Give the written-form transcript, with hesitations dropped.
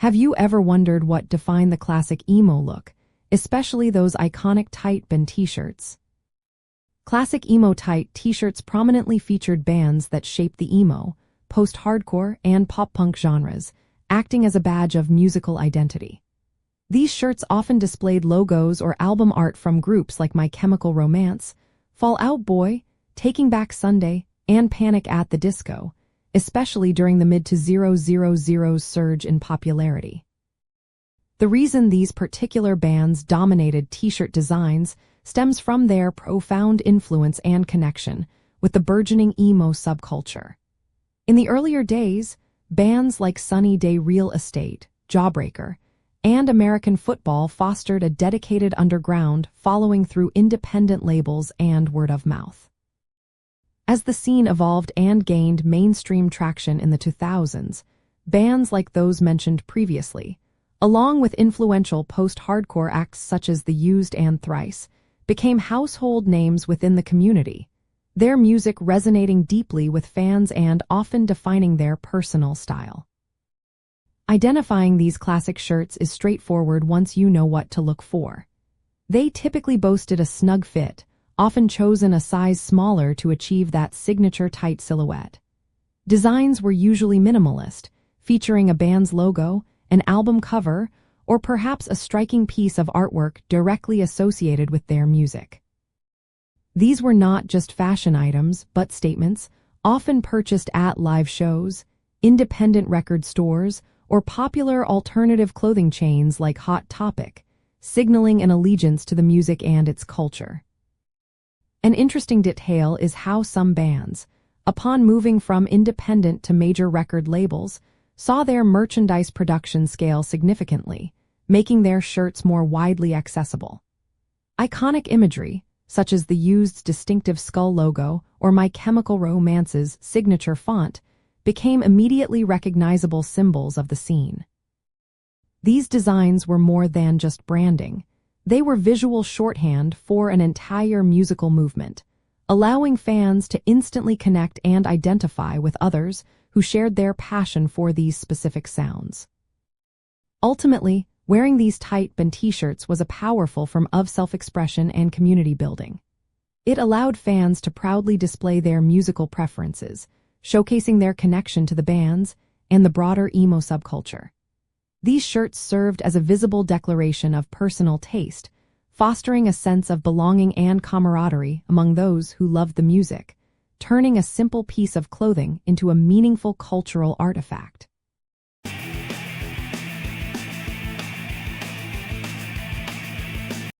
Have you ever wondered what defined the classic emo look, especially those iconic tight band t-shirts? Classic emo tight t-shirts prominently featured bands that shaped the emo, post-hardcore, and pop-punk genres, acting as a badge of musical identity. These shirts often displayed logos or album art from groups like My Chemical Romance, Fall Out Boy, Taking Back Sunday, and Panic at the Disco, especially during the mid-2000s surge in popularity. The reason these particular bands dominated t-shirt designs stems from their profound influence and connection with the burgeoning emo subculture. In the earlier days, bands like Sunny Day Real Estate, Jawbreaker, and American Football fostered a dedicated underground following through independent labels and word of mouth. As the scene evolved and gained mainstream traction in the 2000s, bands like those mentioned previously, along with influential post-hardcore acts such as The Used and Thrice, became household names within the community, their music resonating deeply with fans and often defining their personal style. Identifying these classic shirts is straightforward once you know what to look for. They typically boasted a snug fit, often chosen a size smaller to achieve that signature tight silhouette. Designs were usually minimalist, featuring a band's logo, an album cover, or perhaps a striking piece of artwork directly associated with their music. These were not just fashion items, but statements, often purchased at live shows, independent record stores, or popular alternative clothing chains like Hot Topic, signaling an allegiance to the music and its culture. An interesting detail is how some bands, upon moving from independent to major record labels, saw their merchandise production scale significantly, making their shirts more widely accessible. Iconic imagery, such as The Used's distinctive skull logo or My Chemical Romance's signature font, became immediately recognizable symbols of the scene. These designs were more than just branding. They were visual shorthand for an entire musical movement, allowing fans to instantly connect and identify with others who shared their passion for these specific sounds. Ultimately, wearing these tight band t-shirts was a powerful form of self-expression and community building. It allowed fans to proudly display their musical preferences, showcasing their connection to the bands and the broader emo subculture. These shirts served as a visible declaration of personal taste, fostering a sense of belonging and camaraderie among those who loved the music, turning a simple piece of clothing into a meaningful cultural artifact.